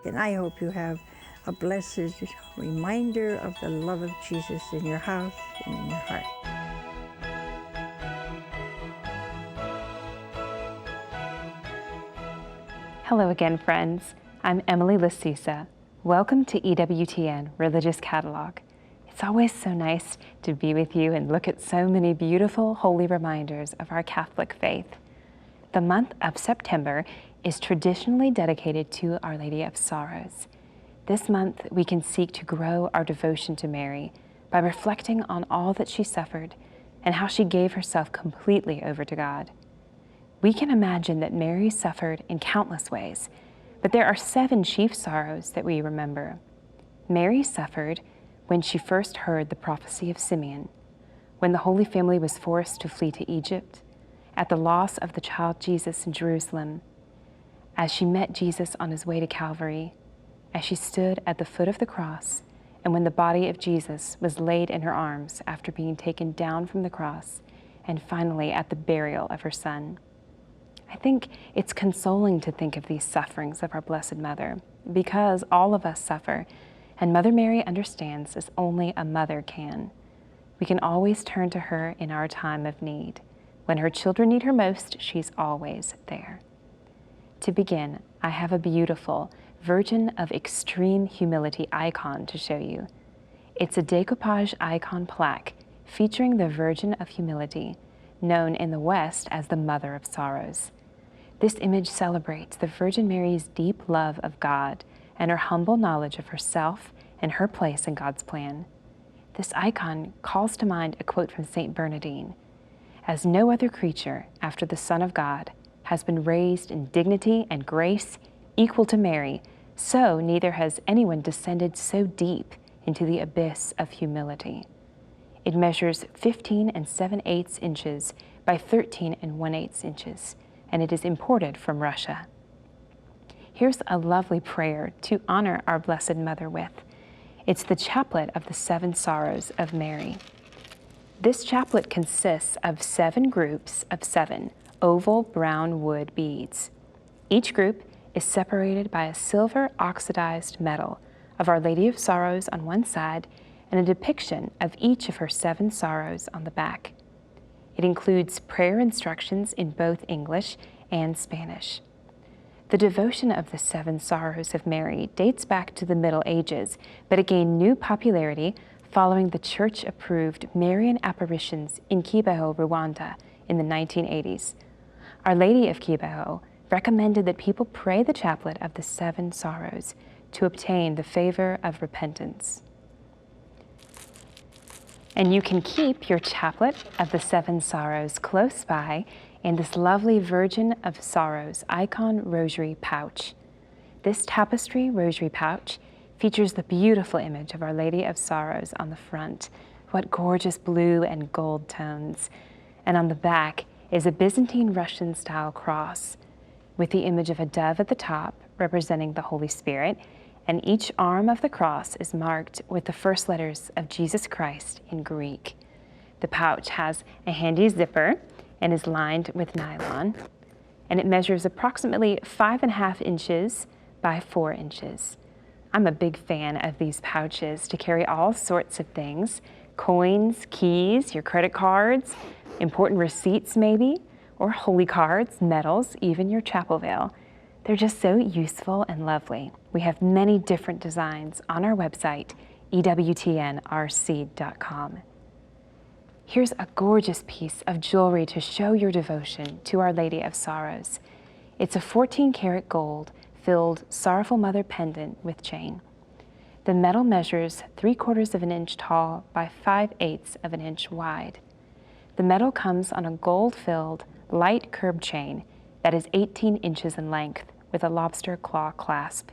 And I hope you have a blessed reminder of the love of Jesus in your house and in your heart. Hello again, friends. I'm Emily Lasisa. Welcome to EWTN Religious Catalog. It's always so nice to be with you and look at so many beautiful holy reminders of our Catholic faith. The month of September is traditionally dedicated to Our Lady of Sorrows. This month, we can seek to grow our devotion to Mary by reflecting on all that she suffered and how she gave herself completely over to God. We can imagine that Mary suffered in countless ways, but there are 7 chief sorrows that we remember. Mary suffered when she first heard the prophecy of Simeon, when the Holy Family was forced to flee to Egypt, at the loss of the child Jesus in Jerusalem, as she met Jesus on his way to Calvary, as she stood at the foot of the cross, and when the body of Jesus was laid in her arms after being taken down from the cross, and finally at the burial of her son. I think it's consoling to think of these sufferings of our Blessed Mother, because all of us suffer, and Mother Mary understands as only a mother can. We can always turn to her in our time of need. When her children need her most, she's always there. To begin, I have a beautiful Virgin of Extreme Humility icon to show you. It's a decoupage icon plaque featuring the Virgin of Humility, known in the West as the Mother of Sorrows. This image celebrates the Virgin Mary's deep love of God and her humble knowledge of herself and her place in God's plan. This icon calls to mind a quote from Saint Bernardine: "As no other creature after the Son of God has been raised in dignity and grace equal to Mary, so neither has anyone descended so deep into the abyss of humility." It measures 15 7/8 inches by 13 1/8 inches, and it is imported from Russia. Here's a lovely prayer to honor our Blessed Mother with. It's the chaplet of the 7 Sorrows of Mary. This chaplet consists of 7 groups of 7 oval brown wood beads. Each group is separated by a silver oxidized medal of Our Lady of Sorrows on one side and a depiction of each of her 7 sorrows on the back. It includes prayer instructions in both English and Spanish. The devotion of the 7 Sorrows of Mary dates back to the Middle Ages, but it gained new popularity following the church-approved Marian apparitions in Kibeho, Rwanda in the 1980s. Our Lady of Kibeho recommended that people pray the chaplet of the 7 Sorrows to obtain the favor of repentance. And you can keep your chaplet of the 7 Sorrows close by in this lovely Virgin of Sorrows Icon Rosary Pouch. This tapestry rosary pouch features the beautiful image of Our Lady of Sorrows on the front. What gorgeous blue and gold tones. And on the back is a Byzantine Russian style cross with the image of a dove at the top representing the Holy Spirit, and each arm of the cross is marked with the first letters of Jesus Christ in Greek. The pouch has a handy zipper and is lined with nylon, and it measures approximately 5.5 inches by 4 inches. I'm a big fan of these pouches to carry all sorts of things: coins, keys, your credit cards, important receipts maybe, or holy cards, medals, even your chapel veil. They're just so useful and lovely. We have many different designs on our website, EWTNRC.com. Here's a gorgeous piece of jewelry to show your devotion to Our Lady of Sorrows. It's a 14-karat gold filled Sorrowful Mother pendant with chain. The metal measures 3/4 of an inch tall by 5/8 of an inch wide. The metal comes on a gold-filled, light curb chain that is 18 inches in length with a lobster claw clasp,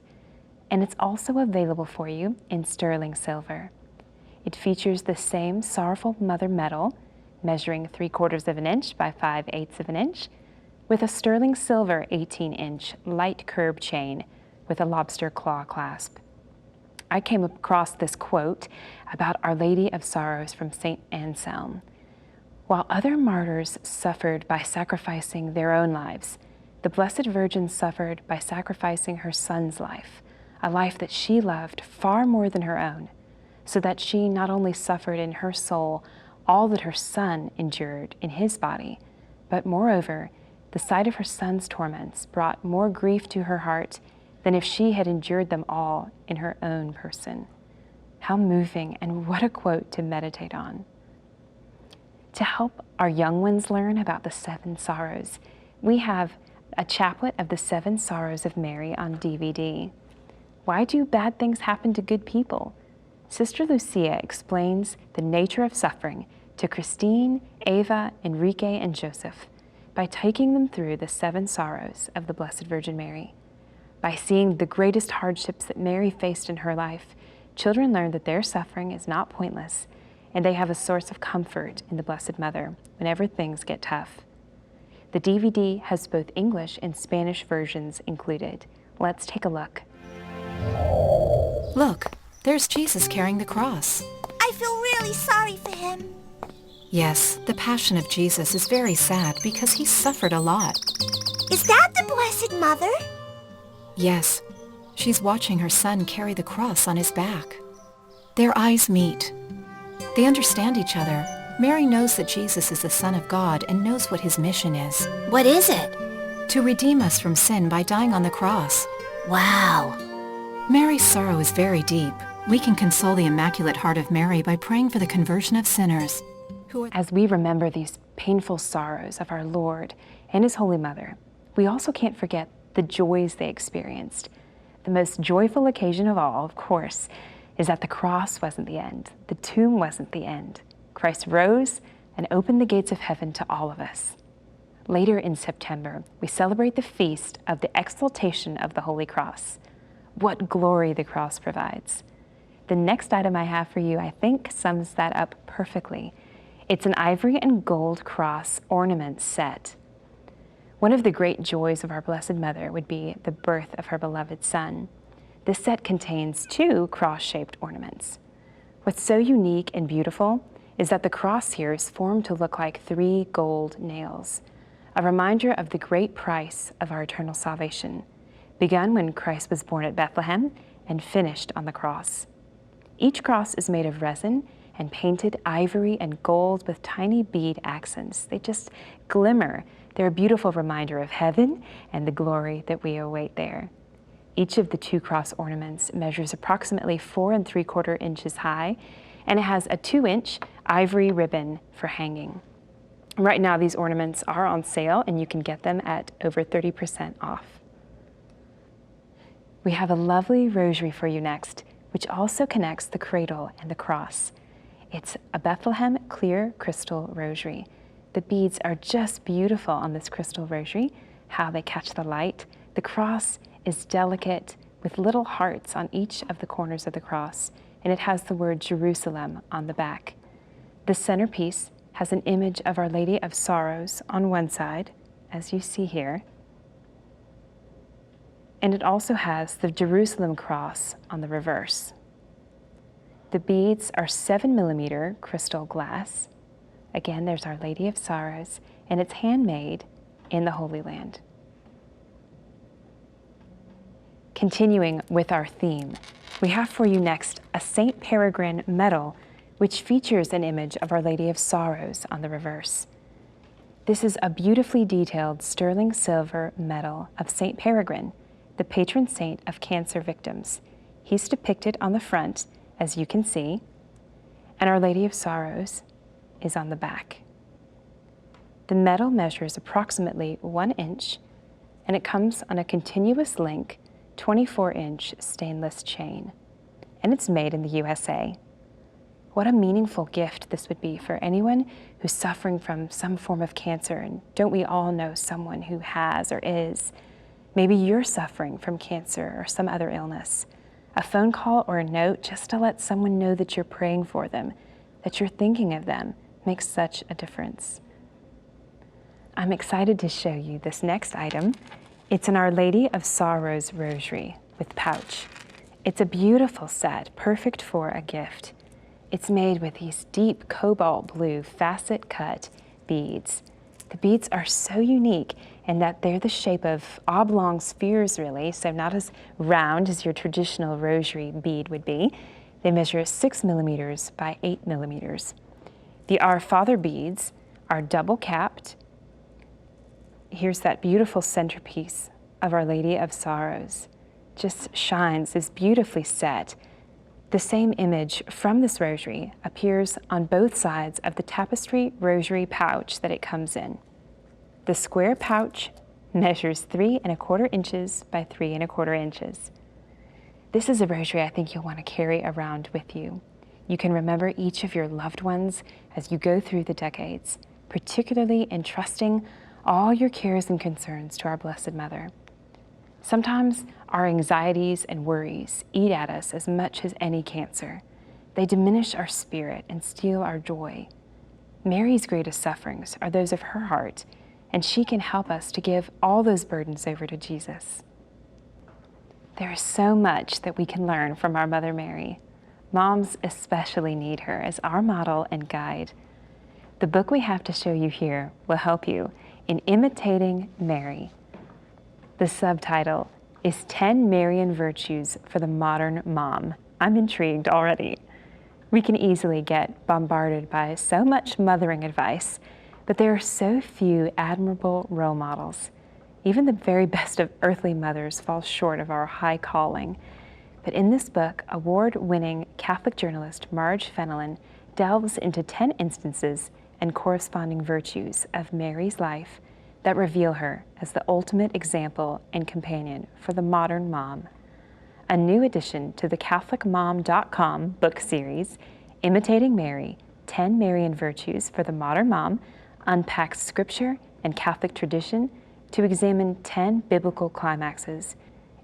and it's also available for you in sterling silver. It features the same Sorrowful Mother medal, measuring 3/4 of an inch by 5/8 of an inch, with a sterling silver 18-inch light curb chain with a lobster claw clasp. I came across this quote about Our Lady of Sorrows from St. Anselm. While other martyrs suffered by sacrificing their own lives, the Blessed Virgin suffered by sacrificing her Son's life, a life that she loved far more than her own, so that she not only suffered in her soul all that her Son endured in his body, but moreover, the sight of her Son's torments brought more grief to her heart than if she had endured them all in her own person. How moving, and what a quote to meditate on. To help our young ones learn about the 7 sorrows, we have a chaplet of the 7 Sorrows of Mary on DVD. Why do bad things happen to good people? Sister Lucia explains the nature of suffering to Christine, Ava, Enrique, and Joseph by taking them through the 7 sorrows of the Blessed Virgin Mary. By seeing the greatest hardships that Mary faced in her life, children learn that their suffering is not pointless, and they have a source of comfort in the Blessed Mother whenever things get tough. The DVD has both English and Spanish versions included. Let's take a look. Look, there's Jesus carrying the cross. I feel really sorry for him. Yes, the Passion of Jesus is very sad because he suffered a lot. Is that the Blessed Mother? Yes, she's watching her Son carry the cross on his back. Their eyes meet. They understand each other. Mary knows that Jesus is the Son of God and knows what his mission is. What is it? To redeem us from sin by dying on the cross. Wow. Mary's sorrow is very deep. We can console the Immaculate Heart of Mary by praying for the conversion of sinners. As we remember these painful sorrows of our Lord and his Holy Mother, we also can't forget the joys they experienced. The most joyful occasion of all, of course, is that the cross wasn't the end. The tomb wasn't the end. Christ rose and opened the gates of heaven to all of us. Later in September, we celebrate the feast of the exaltation of the Holy Cross. What glory the cross provides. The next item I have for you, I think, sums that up perfectly. It's an ivory and gold cross ornament set. One of the great joys of our Blessed Mother would be the birth of her beloved Son. This set contains 2 cross-shaped ornaments. What's so unique and beautiful is that the cross here is formed to look like 3 gold nails, a reminder of the great price of our eternal salvation, begun when Christ was born at Bethlehem and finished on the cross. Each cross is made of resin and painted ivory and gold with tiny bead accents. They just glimmer. They're a beautiful reminder of heaven and the glory that we await there. Each of the 2 cross ornaments measures approximately 4 3/4 inches high, and it has a 2-inch ivory ribbon for hanging. Right now, these ornaments are on sale, and you can get them at over 30% off. We have a lovely rosary for you next, which also connects the cradle and the cross. It's a Bethlehem clear crystal rosary. The beads are just beautiful on this crystal rosary, how they catch the light. The cross is delicate with little hearts on each of the corners of the cross, and it has the word Jerusalem on the back. The centerpiece has an image of Our Lady of Sorrows on one side, as you see here, and it also has the Jerusalem cross on the reverse. The beads are 7mm crystal glass. Again, there's Our Lady of Sorrows, and it's handmade in the Holy Land. Continuing with our theme, we have for you next a St. Peregrine medal, which features an image of Our Lady of Sorrows on the reverse. This is a beautifully detailed sterling silver medal of St. Peregrine, the patron saint of cancer victims. He's depicted on the front, as you can see, and Our Lady of Sorrows is on the back. The medal measures approximately 1 inch, and it comes on a continuous link 24-inch stainless chain, and it's made in the USA. What a meaningful gift this would be for anyone who's suffering from some form of cancer, and don't we all know someone who has or is? Maybe you're suffering from cancer or some other illness. A phone call or a note just to let someone know that you're praying for them, that you're thinking of them, makes such a difference. I'm excited to show you this next item. It's an Our Lady of Sorrows rosary with pouch. It's a beautiful set, perfect for a gift. It's made with these deep cobalt blue facet cut beads. The beads are so unique, and that they're the shape of oblong spheres, really, so not as round as your traditional rosary bead would be. They measure 6 millimeters by 8 millimeters. The Our Father beads are double capped. Here's that beautiful centerpiece of Our Lady of Sorrows. Just shines, is beautifully set. The same image from this rosary appears on both sides of the tapestry rosary pouch that it comes in. The square pouch measures 3 1/4 inches by 3 1/4 inches. This is a rosary I think you'll want to carry around with you. You can remember each of your loved ones as you go through the decades, particularly entrusting all your cares and concerns to our Blessed Mother. Sometimes our anxieties and worries eat at us as much as any cancer. They diminish our spirit and steal our joy. Mary's greatest sufferings are those of her heart, and she can help us to give all those burdens over to Jesus. There is so much that we can learn from our Mother Mary. Moms especially need her as our model and guide. The book we have to show you here will help you in imitating Mary. The subtitle is 10 Marian Virtues for the Modern Mom. I'm intrigued already. We can easily get bombarded by so much mothering advice, but there are so few admirable role models. Even the very best of earthly mothers fall short of our high calling. But in this book, award-winning Catholic journalist Marge Fenelon delves into 10 instances and corresponding virtues of Mary's life that reveal her as the ultimate example and companion for the modern mom. A new addition to the CatholicMom.com book series, Imitating Mary, 10 Marian Virtues for the Modern Mom, unpacks scripture and Catholic tradition to examine 10 biblical climaxes.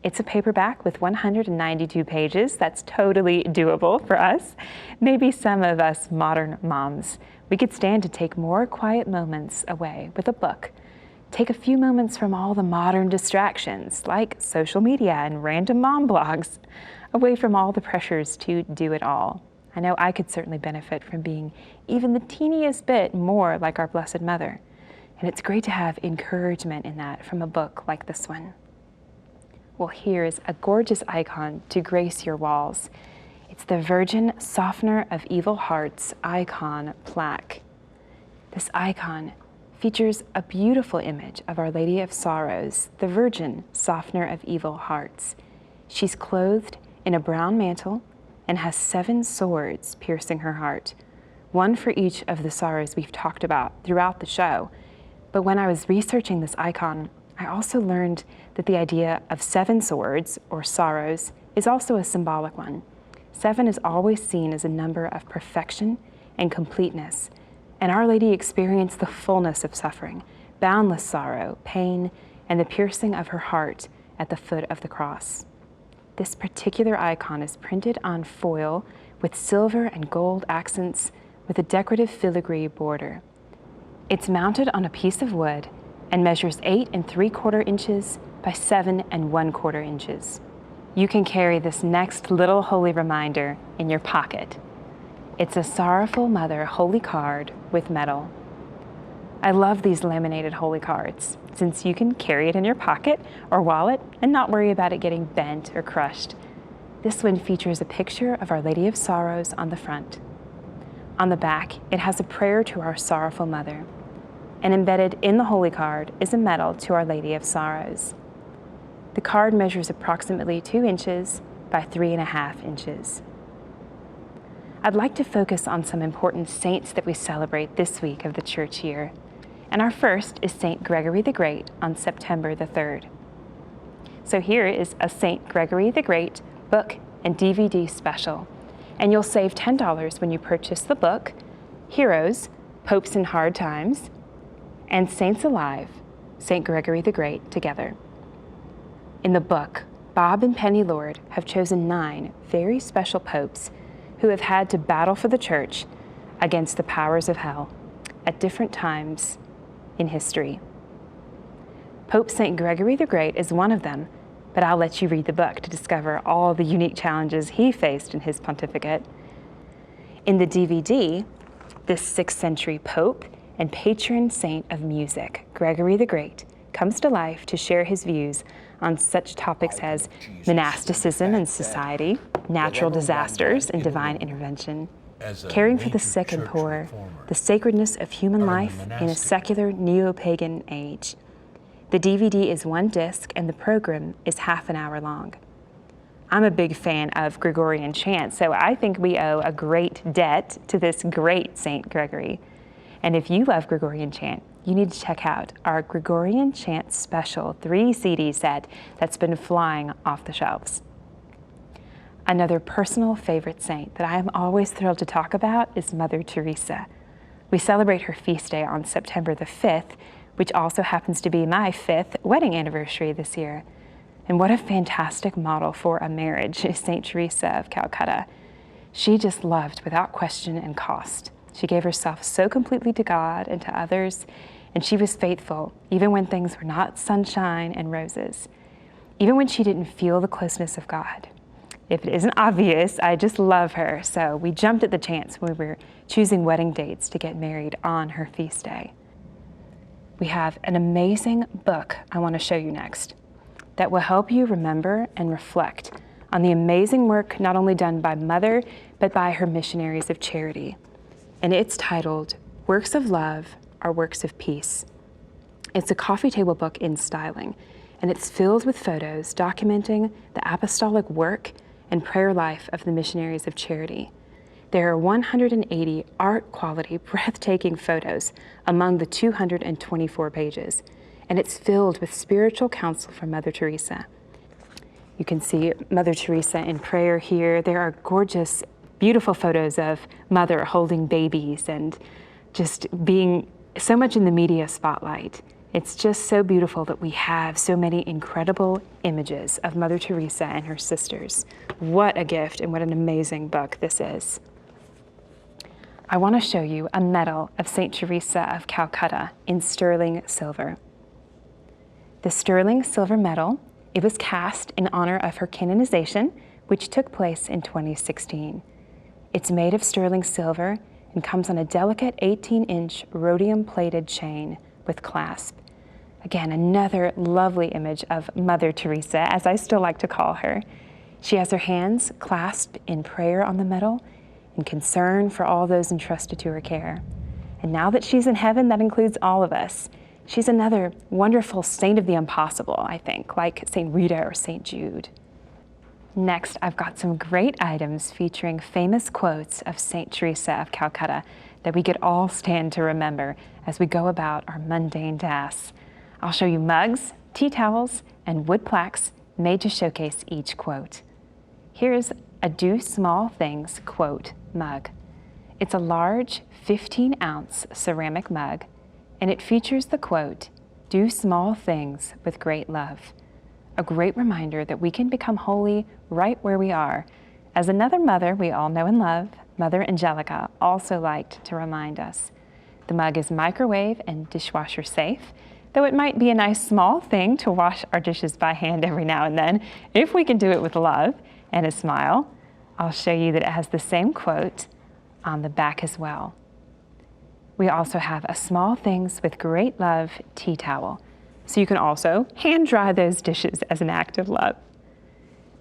It's a paperback with 192 pages. That's totally doable for us. Maybe some of us modern moms, we could stand to take more quiet moments away with a book. Take a few moments from all the modern distractions like social media and random mom blogs, away from all the pressures to do it all. I know I could certainly benefit from being even the teeniest bit more like our Blessed Mother. And it's great to have encouragement in that from a book like this one. Well, here is a gorgeous icon to grace your walls. It's the Virgin Softener of Evil Hearts icon plaque. This icon features a beautiful image of Our Lady of Sorrows, the Virgin Softener of Evil Hearts. She's clothed in a brown mantle and has 7 swords piercing her heart, one for each of the sorrows we've talked about throughout the show. But when I was researching this icon, I also learned that the idea of 7 swords, or sorrows, is also a symbolic one. 7 is always seen as a number of perfection and completeness, and Our Lady experienced the fullness of suffering, boundless sorrow, pain, and the piercing of her heart at the foot of the cross. This particular icon is printed on foil with silver and gold accents with a decorative filigree border. It's mounted on a piece of wood and measures 8 3/4 inches by 7 1/4 inches. You can carry this next little holy reminder in your pocket. It's a Sorrowful Mother holy card with metal. I love these laminated holy cards, since you can carry it in your pocket or wallet and not worry about it getting bent or crushed. This one features a picture of Our Lady of Sorrows on the front. On the back, it has a prayer to our Sorrowful Mother. And embedded in the holy card is a medal to Our Lady of Sorrows. The card measures approximately 2 inches by 3 1/2 inches. I'd like to focus on some important saints that we celebrate this week of the church year. And our first is St. Gregory the Great on September the 3rd. So here is a St. Gregory the Great book and DVD special. And you'll save $10 when you purchase the book, Heroes, Popes in Hard Times, and Saints Alive, St. Gregory the Great together. In the book, Bob and Penny Lord have chosen 9 very special popes who have had to battle for the church against the powers of hell at different times in history. Pope St. Gregory the Great is one of them, but I'll let you read the book to discover all the unique challenges he faced in his pontificate. In the DVD, this 6th century pope and patron saint of music, Gregory the Great, comes to life to share his views on such topics as monasticism and society, natural disasters and divine intervention, caring for the sick and poor, the sacredness of human life in a secular neo-pagan age. The DVD is 1 disc and the program is half an hour long. I'm a big fan of Gregorian chant, so I think we owe a great debt to this great Saint Gregory. And if you love Gregorian chant, you need to check out our Gregorian Chant Special 3 CD set that's been flying off the shelves. Another personal favorite saint that I am always thrilled to talk about is Mother Teresa. We celebrate her feast day on September the 5th, which also happens to be my 5th wedding anniversary this year. And what a fantastic model for a marriage is Saint Teresa of Calcutta. She just loved without question and cost. She gave herself so completely to God and to others, and she was faithful even when things were not sunshine and roses, even when she didn't feel the closeness of God. If it isn't obvious, I just love her, so we jumped at the chance when we were choosing wedding dates to get married on her feast day. We have an amazing book I want to show you next that will help you remember and reflect on the amazing work not only done by Mother, but by her missionaries of charity. And it's titled, Works of Love Are Works of Peace. It's a coffee table book in styling, and it's filled with photos documenting the apostolic work and prayer life of the missionaries of charity. There are 180 art-quality, breathtaking photos among the 224 pages, and it's filled with spiritual counsel from Mother Teresa. You can see Mother Teresa in prayer here. There are gorgeous, beautiful photos of Mother holding babies and just being so much in the media spotlight. It's just so beautiful that we have so many incredible images of Mother Teresa and her sisters. What a gift and what an amazing book this is. I want to show you a medal of St. Teresa of Calcutta in sterling silver. The sterling silver medal, it was cast in honor of her canonization, which took place in 2016. It's made of sterling silver and comes on a delicate 18-inch rhodium-plated chain with clasp. Again, another lovely image of Mother Teresa, as I still like to call her. She has her hands clasped in prayer on the medal and concern for all those entrusted to her care. And now that she's in heaven, that includes all of us. She's another wonderful saint of the impossible, I think, like St. Rita or St. Jude. Next, I've got some great items featuring famous quotes of St. Teresa of Calcutta that we could all stand to remember as we go about our mundane tasks. I'll show you mugs, tea towels, and wood plaques made to showcase each quote. Here's a Do Small Things quote mug. It's a large 15-ounce ceramic mug, and it features the quote, "Do small things with great love." A great reminder that we can become holy right where we are. As another mother we all know and love, Mother Angelica, also liked to remind us. The mug is microwave and dishwasher safe, though it might be a nice small thing to wash our dishes by hand every now and then, if we can do it with love and a smile. I'll show you that it has the same quote on the back as well. We also have a Small Things with Great Love tea towel, so you can also hand dry those dishes as an act of love.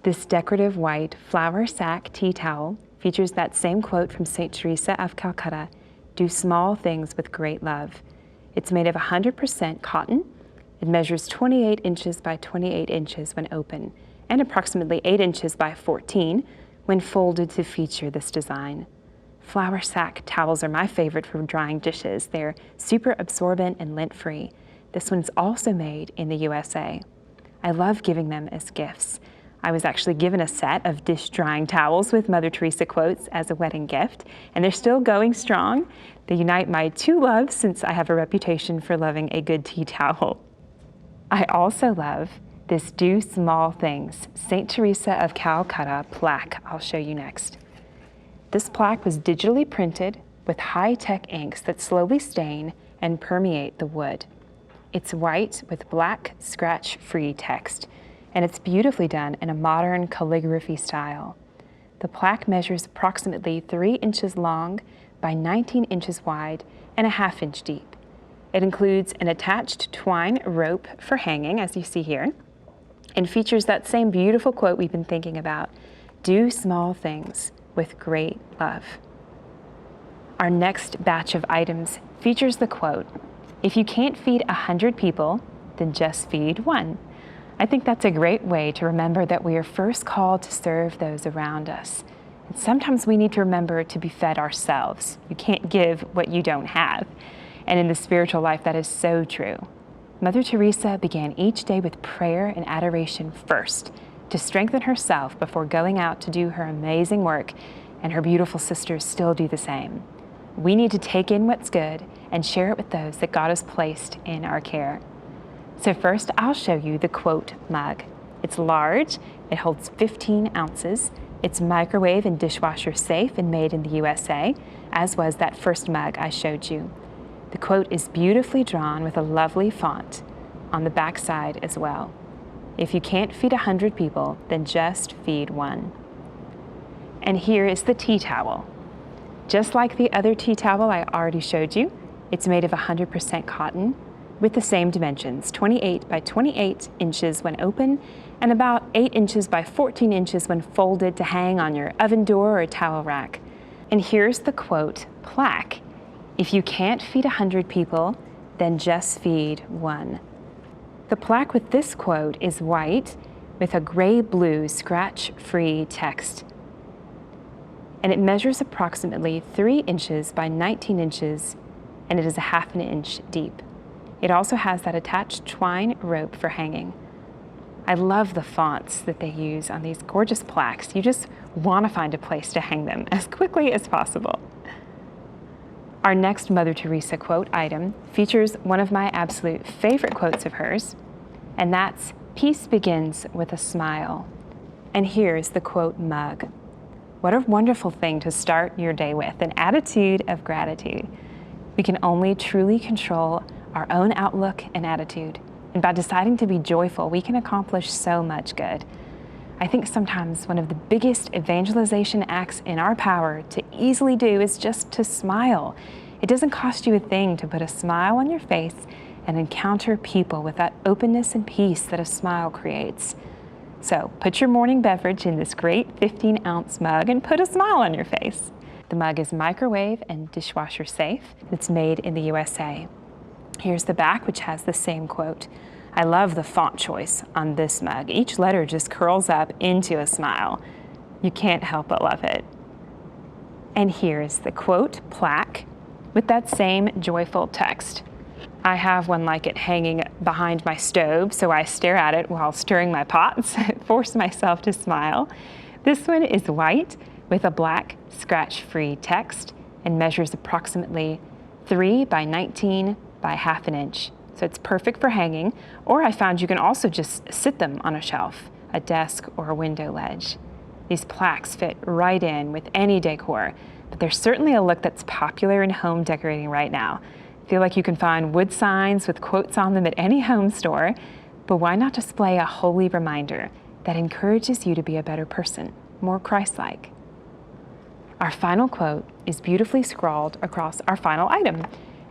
This decorative white flower sack tea towel features that same quote from St. Teresa of Calcutta, "Do small things with great love." It's made of 100% cotton. It measures 28 inches by 28 inches when open, and approximately 8 inches by 14 when folded to feature this design. Flower sack towels are my favorite for drying dishes. They're super absorbent and lint-free. This one's also made in the USA. I love giving them as gifts. I was actually given a set of dish drying towels with Mother Teresa quotes as a wedding gift, and they're still going strong. They unite my two loves since I have a reputation for loving a good tea towel. I also love this Do Small Things St. Teresa of Calcutta plaque I'll show you next. This plaque was digitally printed with high-tech inks that slowly stain and permeate the wood. It's white with black scratch-free text, and it's beautifully done in a modern calligraphy style. The plaque measures approximately 3 inches long by 19 inches wide and a 1/2 inch deep. It includes an attached twine rope for hanging, as you see here, and features that same beautiful quote we've been thinking about, "Do small things with great love." Our next batch of items features the quote, "If you can't feed 100 people, then just feed one." I think that's a great way to remember that we are first called to serve those around us. And sometimes we need to remember to be fed ourselves. You can't give what you don't have. And in the spiritual life, that is so true. Mother Teresa began each day with prayer and adoration first to strengthen herself before going out to do her amazing work, and her beautiful sisters still do the same. We need to take in what's good and share it with those that God has placed in our care. So first, I'll show you the quote mug. It's large, it holds 15 ounces. It's microwave and dishwasher safe and made in the USA, as was that first mug I showed you. The quote is beautifully drawn with a lovely font on the back side as well. If you can't feed 100 people, then just feed one. And here is the tea towel. Just like the other tea towel I already showed you, it's made of 100% cotton with the same dimensions, 28 by 28 inches when open and about 8 inches by 14 inches when folded to hang on your oven door or towel rack. And here's the quote, "Plaque. If you can't feed 100 people, then just feed one." The plaque with this quote is white with a gray-blue scratch-free text. And it measures approximately 3 inches by 19 inches, and it is a half an inch deep. It also has that attached twine rope for hanging. I love the fonts that they use on these gorgeous plaques. You just want to find a place to hang them as quickly as possible. Our next Mother Teresa quote item features one of my absolute favorite quotes of hers, and that's, "Peace begins with a smile." And here's the quote mug. What a wonderful thing to start your day with, an attitude of gratitude. We can only truly control our own outlook and attitude. And by deciding to be joyful, we can accomplish so much good. I think sometimes one of the biggest evangelization acts in our power to easily do is just to smile. It doesn't cost you a thing to put a smile on your face and encounter people with that openness and peace that a smile creates. So put your morning beverage in this great 15-ounce mug and put a smile on your face. The mug is microwave and dishwasher safe. It's made in the USA. Here's the back, which has the same quote. I love the font choice on this mug. Each letter just curls up into a smile. You can't help but love it. And here is the quote plaque with that same joyful text. I have one like it hanging behind my stove, so I stare at it while stirring my pots, force myself to smile. This one is white with a black scratch-free text and measures approximately 3 by 19 by half an inch. So it's perfect for hanging, or I found you can also just sit them on a shelf, a desk, or a window ledge. These plaques fit right in with any decor, but there's certainly a look that's popular in home decorating right now. I feel like you can find wood signs with quotes on them at any home store, but why not display a holy reminder that encourages you to be a better person, more Christ-like? Our final quote is beautifully scrawled across our final item,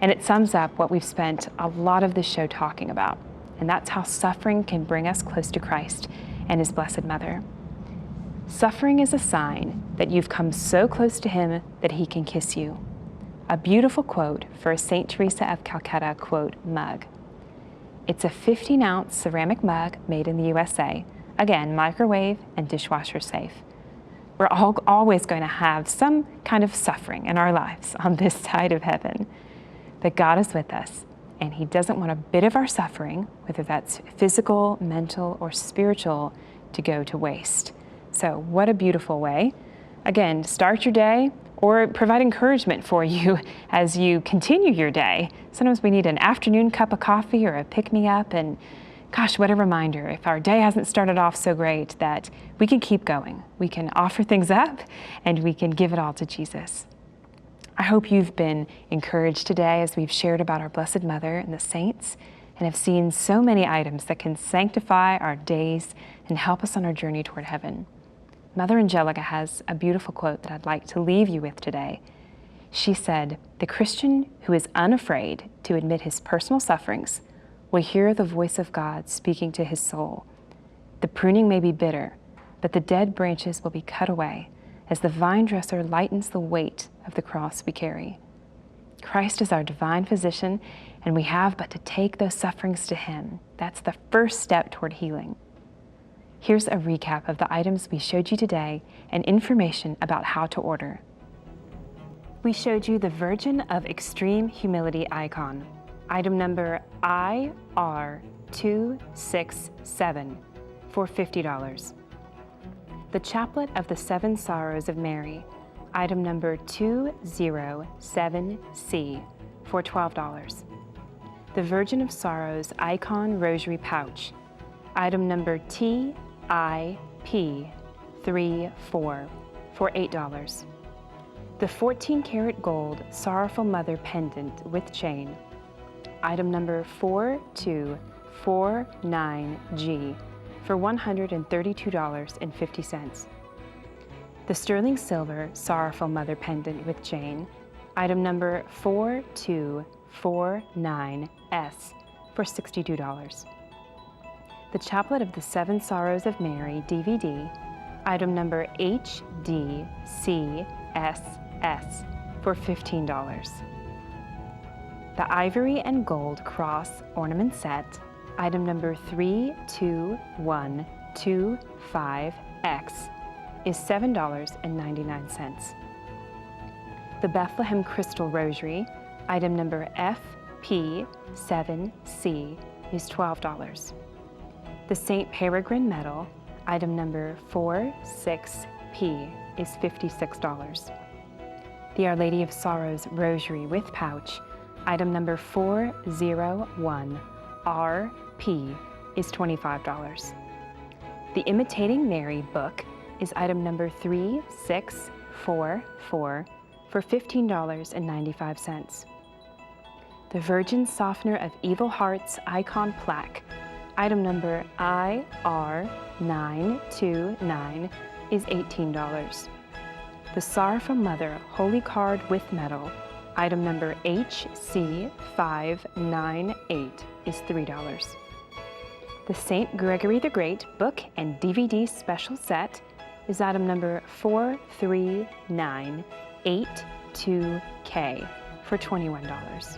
and it sums up what we've spent a lot of this show talking about, and that's how suffering can bring us close to Christ and His Blessed Mother. Suffering is a sign that you've come so close to Him that He can kiss you. A beautiful quote for a St. Teresa of Calcutta quote mug. It's a 15-ounce ceramic mug made in the USA, again, microwave and dishwasher safe. We're always going to have some kind of suffering in our lives on this side of heaven. But God is with us, and He doesn't want a bit of our suffering, whether that's physical, mental, or spiritual, to go to waste. So what a beautiful way. Again, start your day or provide encouragement for you as you continue your day. Sometimes we need an afternoon cup of coffee or a pick-me-up, and gosh, what a reminder, if our day hasn't started off so great, that we can keep going. We can offer things up, and we can give it all to Jesus. I hope you've been encouraged today as we've shared about our Blessed Mother and the saints, and have seen so many items that can sanctify our days and help us on our journey toward heaven. Mother Angelica has a beautiful quote that I'd like to leave you with today. She said, "The Christian who is unafraid to admit his personal sufferings will hear the voice of God speaking to his soul. The pruning may be bitter, but the dead branches will be cut away as the vine dresser lightens the weight of the cross we carry. Christ is our divine physician, and we have but to take those sufferings to him. That's the first step toward healing." Here's a recap of the items we showed you today and information about how to order. We showed you the Virgin of Extreme Humility icon, item number IR267 for $50. The Chaplet of the Seven Sorrows of Mary, item number 207C for $12. The Virgin of Sorrows Icon Rosary Pouch, item number TIP34 for $8. The 14-karat gold Sorrowful Mother pendant with chain, item number 4249G for $132.50. The sterling silver Sorrowful Mother pendant with chain, item number 4249S for $62. The Chaplet of the Seven Sorrows of Mary DVD, item number HDCSS for $15. The Ivory and Gold Cross Ornament Set, item number 32125X is $7.99. The Bethlehem Crystal Rosary, item number FP7C is $12. The St. Peregrine Medal, item number 46P is $56. The Our Lady of Sorrows Rosary with Pouch, item number 401RP is $25. The Imitating Mary book is item number 3644 for $15.95. The Virgin Softener of Evil Hearts Icon Plaque, item number IR929 is $18. The Sorrowful Mother Holy Card with Medal, item number HC598 is $3. The St. Gregory the Great book and DVD special set is item number 43982K for $21.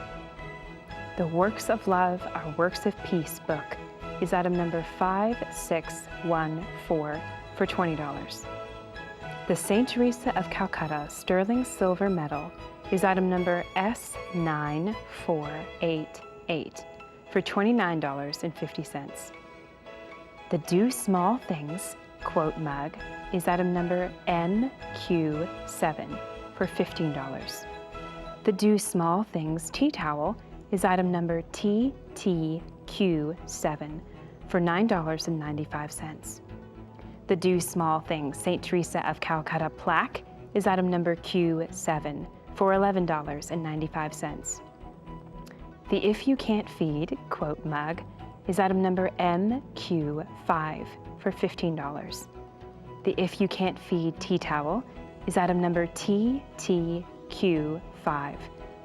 The Works of Love Are Works of Peace book is item number 5614 for $20. The St. Teresa of Calcutta Sterling Silver Medal is item number S9488 for $29.50. The Do Small Things quote mug is item number MQ7 for $15. The Do Small Things tea towel is item number TTQ7 for $9.95. The Do Small Things St. Teresa of Calcutta plaque is item number Q7 for $11.95. The If You Can't Feed quote mug is item number MQ5 for $15. The If You Can't Feed tea towel is item number TTQ5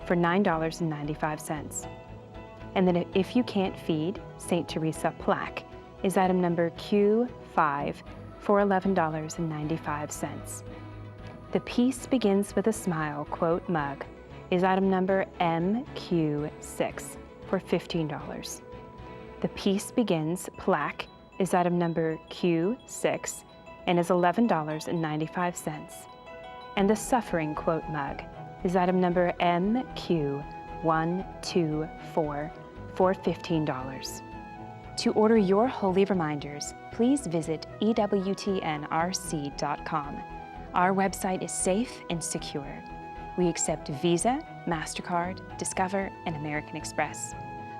for $9.95. And then If You Can't Feed St. Teresa plaque is item number Q5 for $11.95. The Peace Begins with a Smile quote mug is item number MQ6 for $15. The Peace Begins plaque is item number Q6 and is $11.95. And the Suffering quote mug is item number MQ124 for $15. To order your holy reminders, please visit EWTNRC.com. Our website is safe and secure. We accept Visa, MasterCard, Discover, and American Express.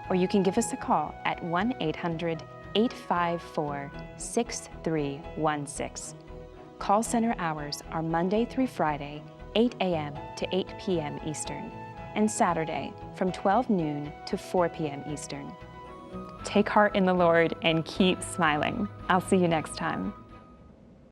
Or you can give us a call at 1-800-854-6316. Call center hours are Monday through Friday, 8 a.m. to 8 p.m. Eastern, and Saturday from 12 noon to 4 p.m. Eastern. Take heart in the Lord and keep smiling. I'll see you next time.